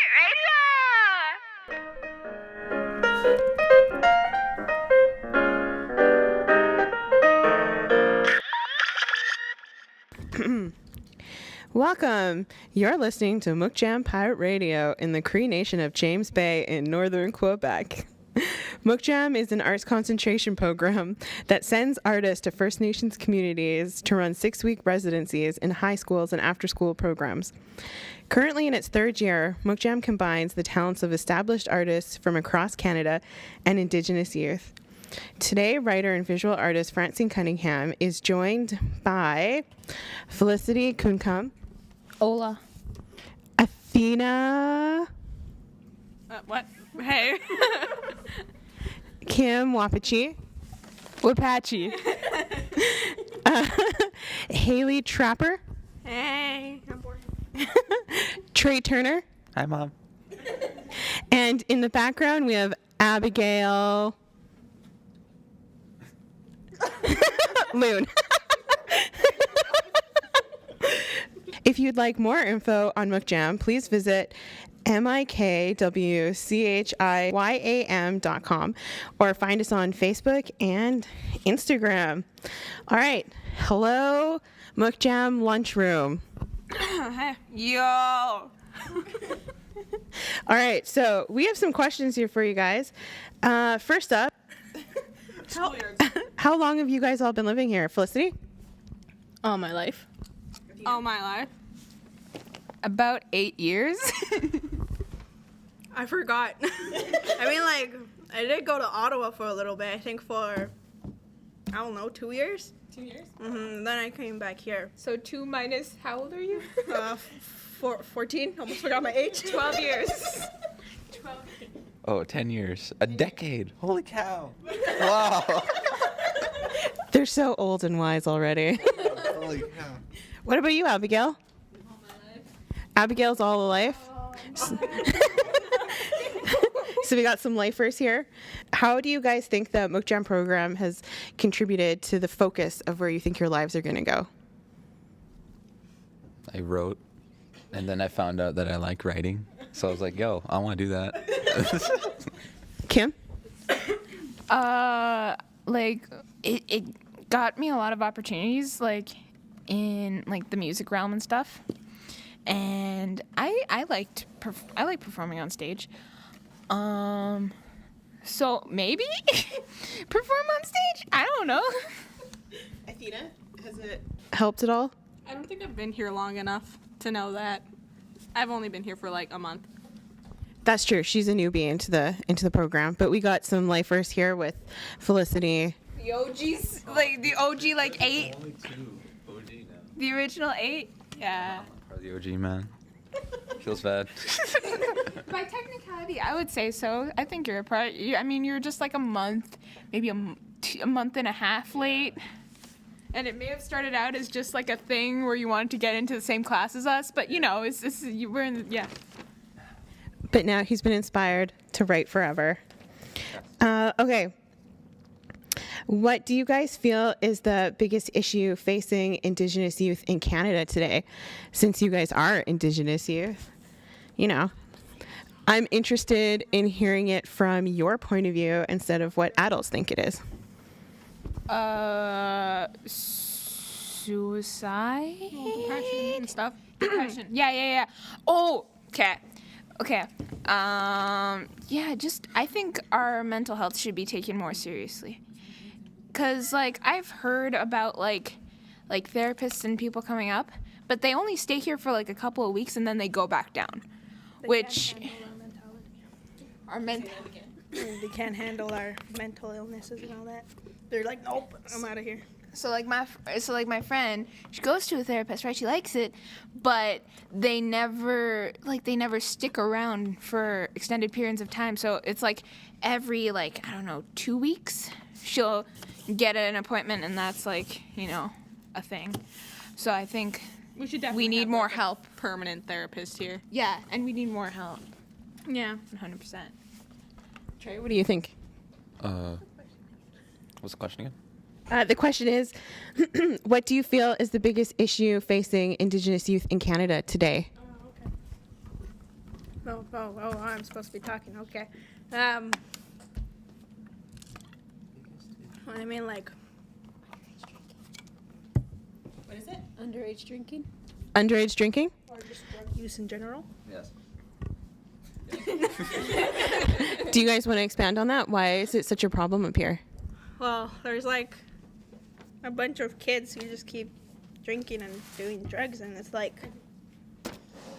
Radio! Welcome. You're listening to Mikw Chiyam Pirate Radio in the Cree Nation of James Bay in northern Quebec. Mikw Chiyam is an arts concentration program that sends artists to First Nations communities to run 6-week residencies in high schools and after-school programs. Currently in its third year, Mikw Chiyam combines the talents of established artists from across Canada and Indigenous youth. Today, writer and visual artist Francine Cunningham is joined by Felicity Coon Come. Hola. Athena. What? Hey. Kim Wapachee. Wapachee. Haleigh Trapper. Hey. I'm bored. Trey Turner. Hi, Mom. And in the background, we have Abigale. Loon. If you'd like more info on Mikw Chiyam, please visit mikwchiyam.com or find us on Facebook and Instagram. All right. Hello, Mikw Chiyam lunchroom. Yo. All right. So we have some questions here for you guys. First up, how long have you guys all been living here? Felicity? All my life. All my life. About 8 years. I forgot. I mean, like, I did go to Ottawa for a little bit. I think for, I don't know, 2 years? 2 years? Mm-hmm. Then I came back here. So 2 minus, how old are you? 14. Almost forgot my age. 12 years. 12. Oh, 10 years. A decade. Holy cow. Wow. They're so old and wise already. Holy cow. What about you, Abigale? All my life. Abigail's all the life. So we got some lifers here. How do you guys think the Mikw Chiyam program has contributed to the focus of where you think your lives are going to go? I wrote, and then I found out that I like writing. So I was like, yo, I want to do that. Kim? Like, it got me a lot of opportunities, like, in, like, the music realm and stuff. And I like performing on stage. So maybe perform on stage? I don't know. Athena, has it helped at all? I don't think I've been here long enough to know that. I've only been here for like a month. That's true. She's a newbie into the program, but we got some lifers here with Felicity. The OGs, like the OG, like 8. Only 2 OG now. The original 8. Yeah. Or the OG, man. Feels bad. By technicality, I would say so. I think you're a part. I mean, you're just like a month, maybe a month and a half late. And it may have started out as just like a thing where you wanted to get into the same class as us, but you know, we're in the, yeah. But now he's been inspired to write forever. Okay. What do you guys feel is the biggest issue facing Indigenous youth in Canada today? Since you guys are Indigenous youth, you know, I'm interested in hearing it from your point of view instead of what adults think it is. Suicide? Depression and stuff. Depression. Yeah. Oh, okay. Yeah, just, I think our mental health should be taken more seriously. Because, like, I've heard about, like therapists and people coming up, but they only stay here for, like, a couple of weeks and then they go back down. Which... Our mental... They can't handle our mental illnesses and all that. They're like, nope, I'm out of here. So like my friend, she goes to a therapist, right? She likes it, but they never stick around for extended periods of time. So it's like every 2 weeks she'll get an appointment, and that's like, you know, a thing. So I think we need more help. Permanent therapist here. Yeah, and we need more help. Yeah, 100%. Trey, what do you think? What's the question again? The question is, what do you feel is the biggest issue facing Indigenous youth in Canada today? I'm supposed to be talking. Okay. I mean, like, What is it? Underage drinking? Underage drinking? or just drug use in general. Yes. Do you guys want to expand on that? Why is it such a problem up here? Well, there's like a bunch of kids who just keep drinking and doing drugs, and it's like,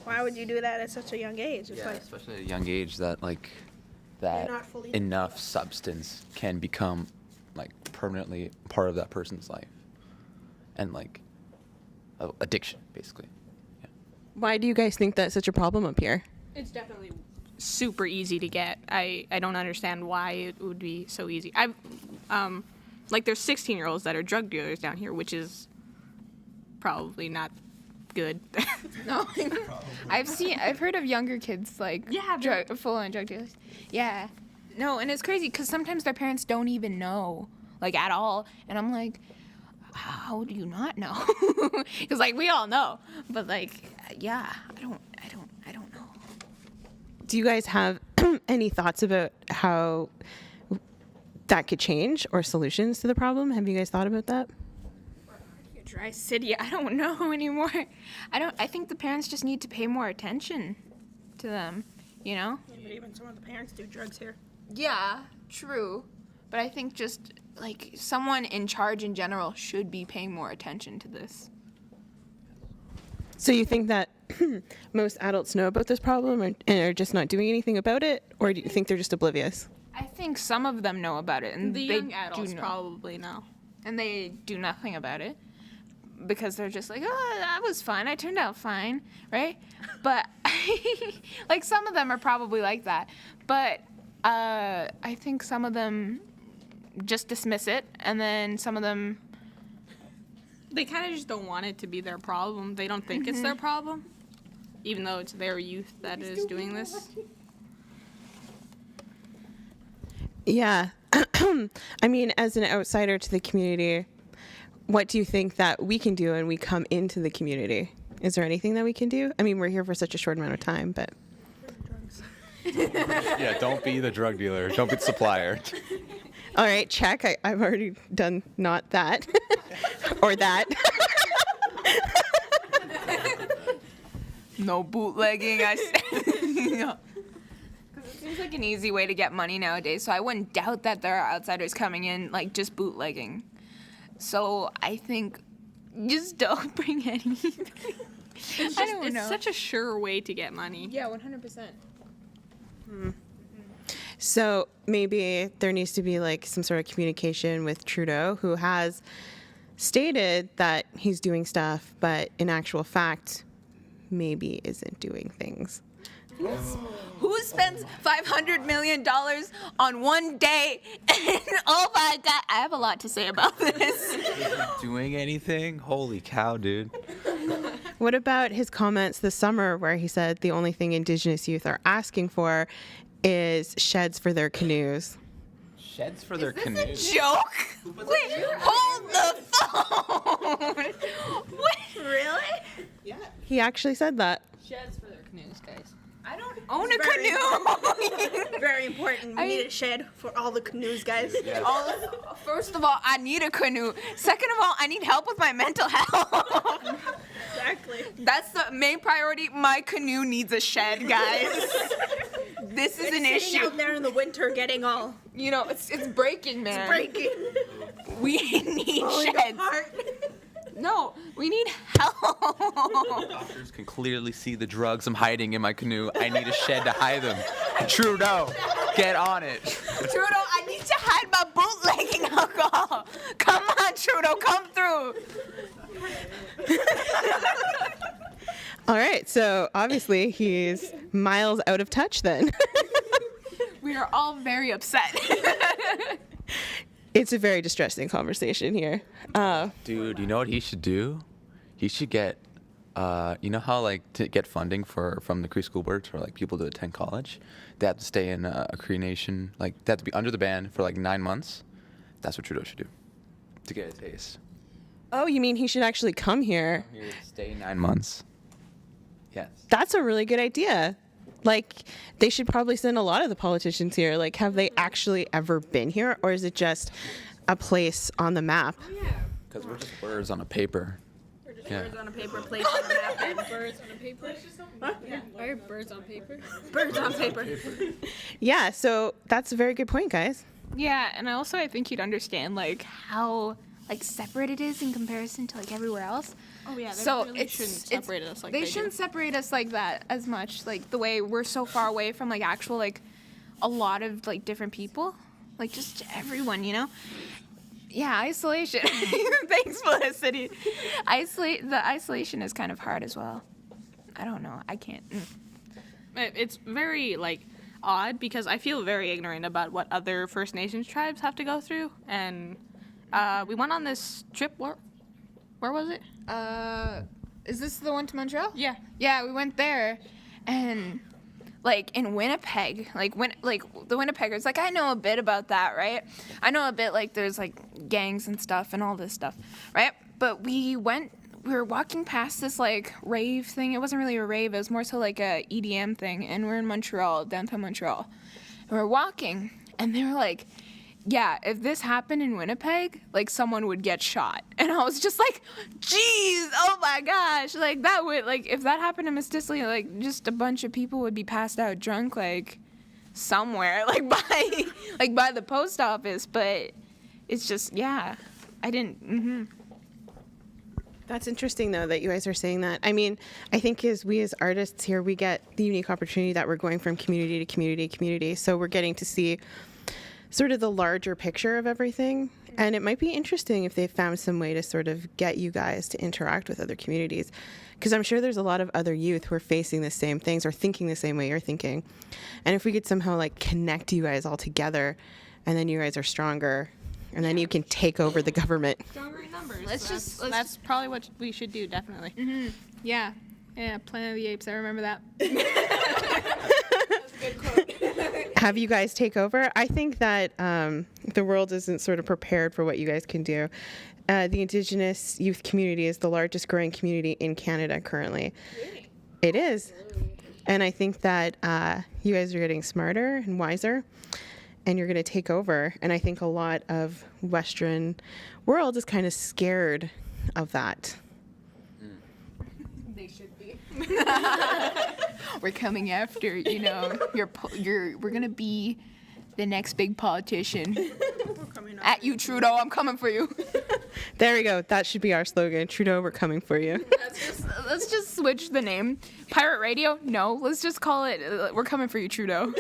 why would you do that at such a young age? It's Yeah, like, especially at a young age, that You're not fully enough substance can become like permanently part of that person's life, and like addiction, basically. Why do you guys think that's such a problem up here? It's definitely super easy to get. I don't understand why it would be so easy. Like there's 16-year-olds that are drug dealers down here, which is probably not good. No, I've heard of younger kids like full-on drug dealers. Yeah, no, and it's crazy because sometimes their parents don't even know, like at all, and I'm like, how do you not know? Because like we all know, but like, yeah, I don't know. Do you guys have any thoughts about how that could change or solutions to the problem? Have you guys thought about that? Dry city, I don't know anymore. I think the parents just need to pay more attention to them, you know? but even some of the parents do drugs here. Yeah, true. But I think just like someone in charge in general should be paying more attention to this. So you think that most adults know about this problem and are just not doing anything about it? Or do you think they're just oblivious? I think some of them know about it, and The they young adults do know. probably know. And they do nothing about it because they're just like, oh, that was fun. I turned out fine, right? But like some of them are probably like that. But I think some of them just dismiss it, and then some of them, They kind of just don't want it to be their problem. They don't think it's their problem, even though it's their youth that is doing this. Yeah. I mean, as an outsider to the community, what do you think that we can do when we come into the community? Is there anything that we can do? I mean, we're here for such a short amount of time, but... Yeah, don't be the drug dealer. Don't be the supplier. All right, check. I've already done not that. Or that. no bootlegging, I said. Because it seems like an easy way to get money nowadays, so I wouldn't doubt that there are outsiders coming in, like, just bootlegging. So I think just don't bring anything. It's such a sure way to get money. Yeah, 100%. So maybe there needs to be like some sort of communication with Trudeau, who has stated that he's doing stuff, but in actual fact, maybe isn't doing things. Who spends $500 million on one day? And oh my God, I have a lot to say about this. Doing anything? Holy cow, dude. What about his comments this summer where he said the only thing Indigenous youth are asking for is sheds for their canoes? Sheds for their Is canoes. this a joke? Wait, hold the phone. What? Really? He actually said that. Sheds for their canoes, guys. I don't own a canoe. Very important. We need a shed for all the canoes, guys. First of all, I need a canoe. Second of all, I need help with my mental health. Exactly. That's the main priority. My canoe needs a shed, guys. This is an Sitting issue. out there in the winter, getting all You know, it's breaking, man. breaking. We need Falling sheds. apart. No, we need help. Doctors can clearly see the drugs I'm hiding in my canoe. I need a shed to hide them. Trudeau, get on it. Trudeau, I need to hide my bootlegging alcohol. Come on, Trudeau, come through. All right, so obviously he's miles out of touch then. We are all very upset. It's a very distressing conversation here. Dude, you know what he should do? He should get, you know how like to get funding from the Cree School Board for like people to attend college, they have to stay in a Cree Nation, like they have to be under the ban for like 9 months. That's what Trudeau should do to get a taste. Oh, you mean he should actually come here? Here, stay 9 months. Yes. That's a really good idea. Like, they should probably send a lot of the politicians here. Like, have they actually ever been here, or is it just a place on the map? Because we're just words on a paper. We're just Yeah. words on a paper, place on a map, and Birds on a paper? Yeah. Why are birds on paper? birds on paper. Yeah, so that's a very good point, guys. Yeah, and I think you'd understand like how like separate it is in comparison to like everywhere else. Oh yeah, they So really shouldn't separate us like they they shouldn't do. separate us like that as much. Like the way we're so far away from like actual like a lot of like different people, like just everyone, you know. Yeah, isolation. Thanks, Felicity. The isolation is kind of hard as well. I don't know. I can't. It's very like odd because I feel very ignorant about what other First Nations tribes have to go through, and we went on this trip. Where was it? Is this the one to Montreal? Yeah. Yeah, we went there, and like in Winnipeg, like the Winnipeggers, like I know a bit about that, right? I know a bit like there's like gangs and stuff and all this stuff, right? But we were walking past this like rave thing. It wasn't really a rave. It was more so like a EDM thing. And we're in Montreal, downtown Montreal, and we're walking, and they were like, yeah, if this happened in Winnipeg, like someone would get shot. And I was just like, geez, oh my gosh. Like that would, like if that happened in Mistissini, like just a bunch of people would be passed out drunk, like somewhere, like by the post office. But it's just, yeah, I didn't, That's interesting, though, that you guys are saying that. I mean, I think as artists here, we get the unique opportunity that we're going from community to community to community. So we're getting to see sort of the larger picture of everything. And it might be interesting if they found some way to sort of get you guys to interact with other communities. Because I'm sure there's a lot of other youth who are facing the same things or thinking the same way you're thinking. And if we could somehow like connect you guys all together, and then you guys are stronger, and then you can take over the government. Stronger in numbers. Let's That's probably what we should do, definitely. yeah, Planet of the Apes, I remember that. Have you guys take over? I think that the world isn't sort of prepared for what you guys can do. The Indigenous Youth community is the largest growing community in Canada currently. Really? It is. And I think that you guys are getting smarter and wiser, and you're going to take over. And I think a lot of Western world is kind of scared of that. They should be. We're coming after, you know, we're gonna be the next big politician. At you, Trudeau, I'm coming for you. There we go. That should be our slogan. Trudeau, we're coming for you. Let's just switch the name. Pirate Radio? No, let's just call it, we're coming for you, Trudeau.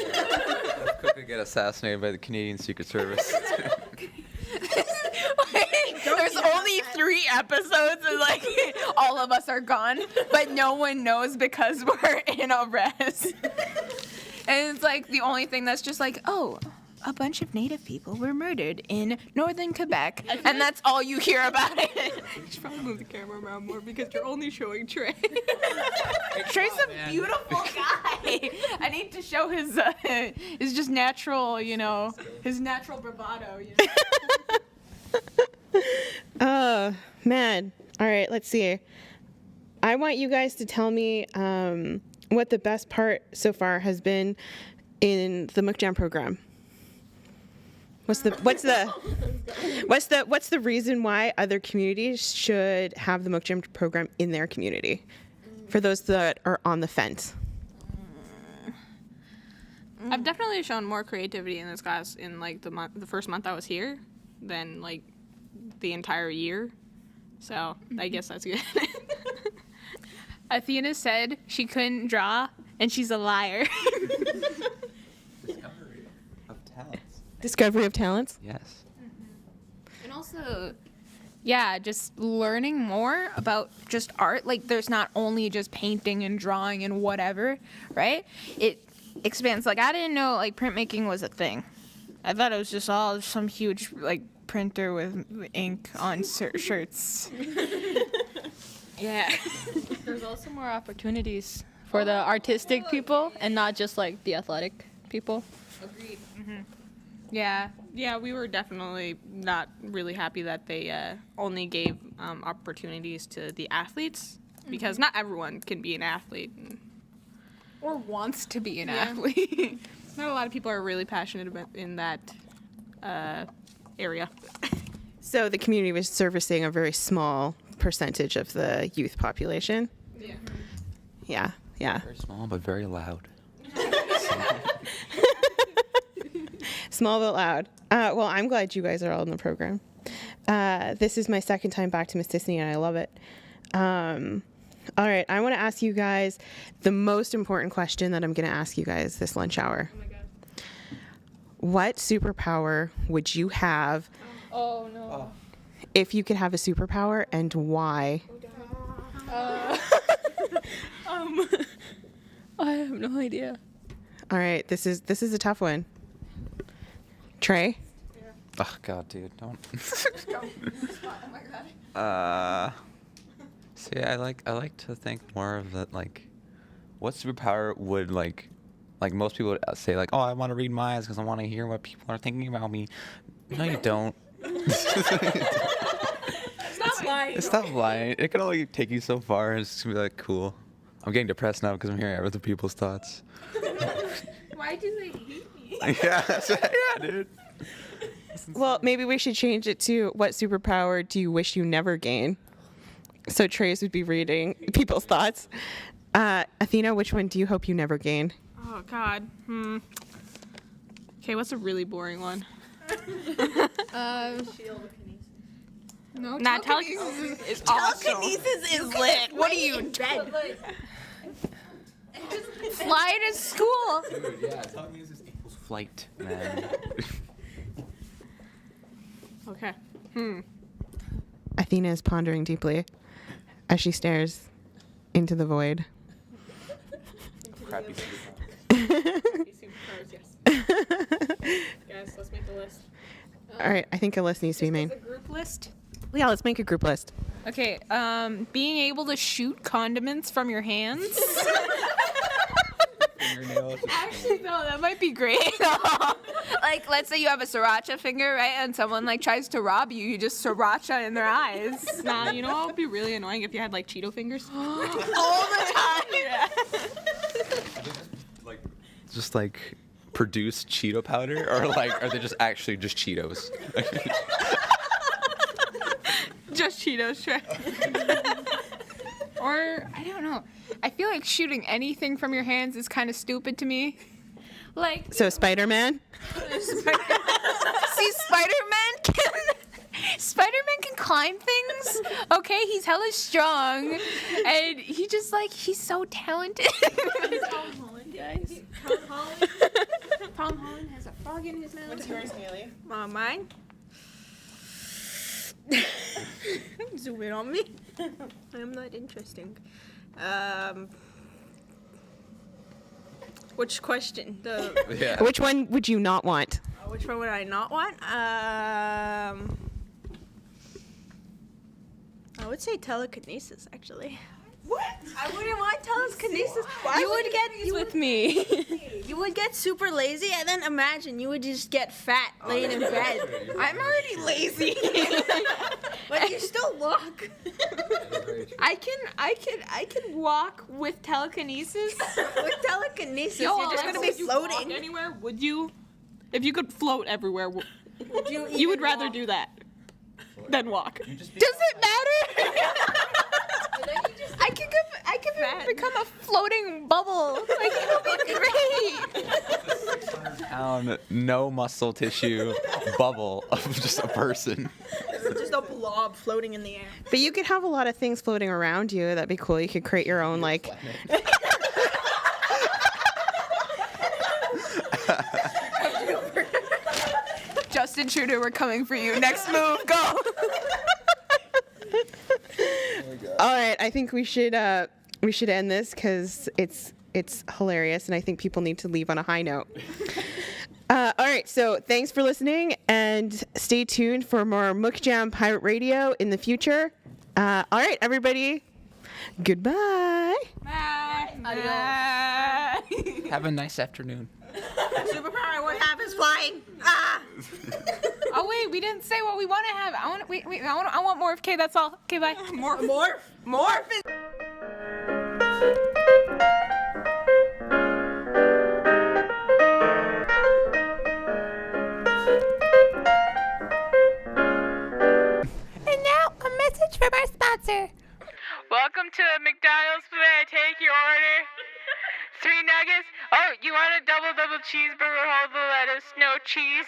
Quickly get assassinated by the Canadian Secret Service. There's only 3 episodes and like all of us are gone, but no one knows because we're in a res. And it's like the only thing that's just like, oh, a bunch of Native people were murdered in northern Quebec, and that's all you hear about it. You should probably move the camera around more because you're only showing Trey. Trey's a beautiful guy. I need to show his just natural, you know, his natural bravado. You know? Oh, man. All right, let's see. I want you guys to tell me what the best part so far has been in the Mikw Chiyam program. What's the reason why other communities should have the Mikw Chiyam program in their community? For those that are on the fence. I've definitely shown more creativity in this class in like the first month I was here than like the entire year. So I guess that's good. Athena said she couldn't draw, and she's a liar. Discovery of talents. Discovery of talents? Yes. And also, yeah, just learning more about just art. Like, there's not only just painting and drawing and whatever, right? It expands. Like, I didn't know, like, printmaking was a thing. I thought it was just all some huge, like, printer with ink on shirts. Yeah. There's also more opportunities for the artistic people and not just like the athletic people. Agreed. Yeah, we were definitely not really happy that they only gave opportunities to the athletes because not everyone can be an athlete. Or wants to be an athlete. Not a lot of people are really passionate about in that area. So the community was servicing a very small percentage of the youth population. Yeah. Yeah. Very small, but very loud. Small but loud. Well, I'm glad you guys are all in the program. This is my second time back to Mistissini, and I love it. All right, I want to ask you guys the most important question that I'm going to ask you guys this lunch hour. Oh my god. What superpower would you have Oh no. if you could have a superpower, and why? I have no idea. All right, this is a tough one. Trey? Oh God, dude, don't. See, I like to think more of that. Like, what superpower would like most people would say like, oh, I want to read minds because I want to hear what people are thinking about me. No, you don't. Stop lying. Stop lying. It can only take you so far, and it's just gonna be like, cool. I'm getting depressed now because I'm hearing other people's thoughts. Why do they hate me? Yeah, dude. Well, maybe we should change it to what superpower do you wish you never gain? So Trey's would be reading people's thoughts. Athena, which one do you hope you never gain? Oh god. Okay, what's a really boring one? No, Nah, telekinesis is awesome. is lit. What are you, dead? fly to school. Dude, yeah, telekinesis equals flight, man. Okay. Athena is pondering deeply as she stares into the void. Crappy. Guys, let's make a list. All right, I think a list needs to be made. A group list? Yeah, let's make a group list. Okay, being able to shoot condiments from your hands. Actually, no, that might be great. Like, let's say you have a sriracha finger, right? And someone like tries to rob you, you just sriracha in their eyes. Nah, you know what would be really annoying if you had like Cheeto fingers? All the time. Yeah. Just like produce Cheeto powder, or like are they just actually just Cheetos? Just Cheetos, Trey. Or, I don't know. I feel like shooting anything from your hands is kind of stupid to me. Like, So Spider-Man? See, Spider-Man can climb things. Okay, he's hella strong, and he just like he's so talented. Tom Holland, guys. Tom Holland has a frog in his mouth. What's yours, Haleigh? Mine? Zoom in on me. I'm not interesting. Which question? Yeah. Which one would you not want? Which one would I not want? I would say telekinesis, actually. What? I wouldn't want telekinesis. You would get with me. you would get super lazy, and then imagine you would just get fat laying in bed. I'm already lazy, but you still walk. I can walk with telekinesis. With telekinesis, yo, you're just Alexa, gonna be would you walk floating. anywhere? Would you? If you could float everywhere, Would you you would even rather walk? do that than walk. Does it matter? I can become a floating bubble. Like it'll be great. 600-pound, no muscle tissue bubble of just a person. Just a blob floating in the air. But you could have a lot of things floating around you. That'd be cool. You could create your own, like... Justin Trudeau, we're coming for you. Next move, go. All right, I think we should end this because it's hilarious, and I think people need to leave on a high note. All right, so thanks for listening, and stay tuned for more Mikw Chiyam Pirate Radio in the future. All right, everybody, goodbye. Have a nice afternoon. Superpower I want to have is flying. Ah! Oh wait, we didn't say what we want to have. I want more. Okay, that's all. Okay, bye. Morph is sponsor. Welcome to McDonald's. May I take your order? 3 nuggets. Oh, you want a double cheeseburger? Hold the lettuce, no cheese.